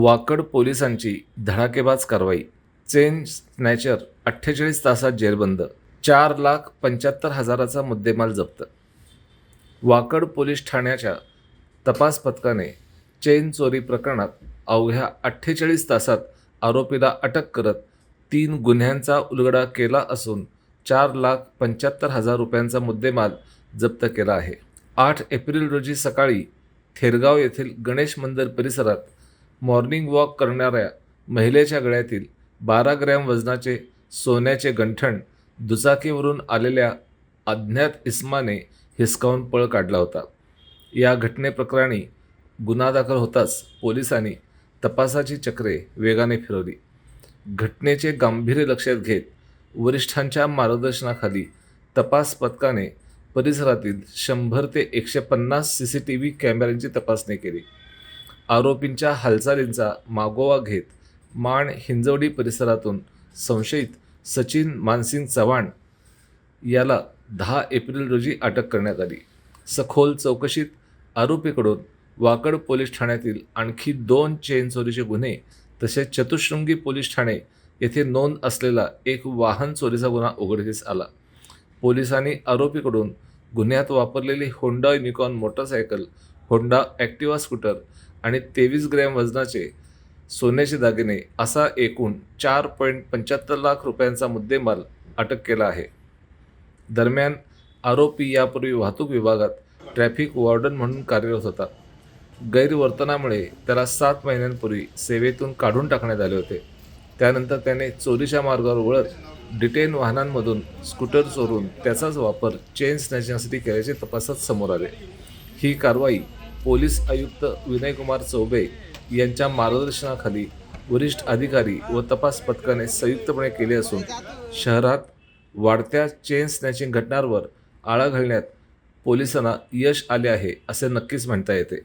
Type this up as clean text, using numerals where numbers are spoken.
वाकड पोलिसांची धडाकेबाज कारवाई. चेन स्नॅचर 48 तासात जेरबंद. 4,75,000चा मुद्देमाल जप्त. वाकड पोलीस ठाण्याच्या तपास पथकाने चेन चोरी प्रकरणात अवघ्या 48 तासात आरोपीला अटक करत 3 गुन्ह्यांचा उलगडा केला असून 4,75,000 रुपयांचा मुद्देमाल जप्त केला आहे. 8 एप्रिल रोजी सकाळी थेरगाव येथील गणेश मंदिर परिसरात मॉर्निंग वॉक करणाऱ्या महिलेच्या गळ्यातील 12 ग्रॅम वजनाचे सोन्याचे गंठण दुचाकीवरून आलेल्या अज्ञात इसमाने हिसकावून पळ काढला होता. या घटनेप्रकरणी गुन्हा दाखल होताच पोलिसांनी तपासाची चक्रे वेगाने फिरवली. घटनेचे गांभीर्य लक्षात घेत वरिष्ठांच्या मार्गदर्शनाखाली तपास पथकाने परिसरातील 100 ते 150 CCTV कॅमेऱ्यांची तपासणी केली. आरोपींच्या हालचालींचा मागोवा घेत माण हिंजवडी परिसरातून संशयित सचिन मानसिंग चव्हाण याला 10 एप्रिल रोजी अटक करण्यात आली. सखोल चौकशीत आरोपीकडून वाकड पोलीस ठाण्यातील आणखी 2 चेन चोरीचे गुन्हे तसेच चतुश्रृंगी पोलीस ठाणे येथे नोंद असलेला एक वाहन चोरीचा गुन्हा उघडकीस आला. पोलिसांनी आरोपीकडून गुन्ह्यात वापरलेली Honda unicorn motorcycle, Honda Activa scooter आणि 23 ग्रॅम वजनाचे सोन्याचे दागिने असा एकूण 4.75 लाख रुपयांचा मुद्देमाल अटक केला आहे. दरम्यान आरोपी यापूर्वी वाहतूक विभागात ट्रॅफिक वॉर्डन म्हणून कार्यरत होता. गैरवर्तनामुळे त्याला 7 महिन्यांपूर्वी सेवेतून काढून टाकण्यात आले होते. त्यानंतर त्याने चोरीच्या मार्गावर वळत डिटेन वाहनांमधून स्कूटर चोरून त्याचाच वापर चेन स्नॅचिंगसाठी केल्याचे तपासात समोर आले. ही कारवाई पोलीस आयुक्त विनयकुमार चौबे यांच्या मार्गदर्शनाखाली वरिष्ठ अधिकारी व तपास पथकाने संयुक्तपणे केली असून शहरात वाढत्या चेन स्नॅचिंग घटनांवर आळा घालण्यात पोलिसांना यश आले आहे असे नक्कीच म्हणता येते.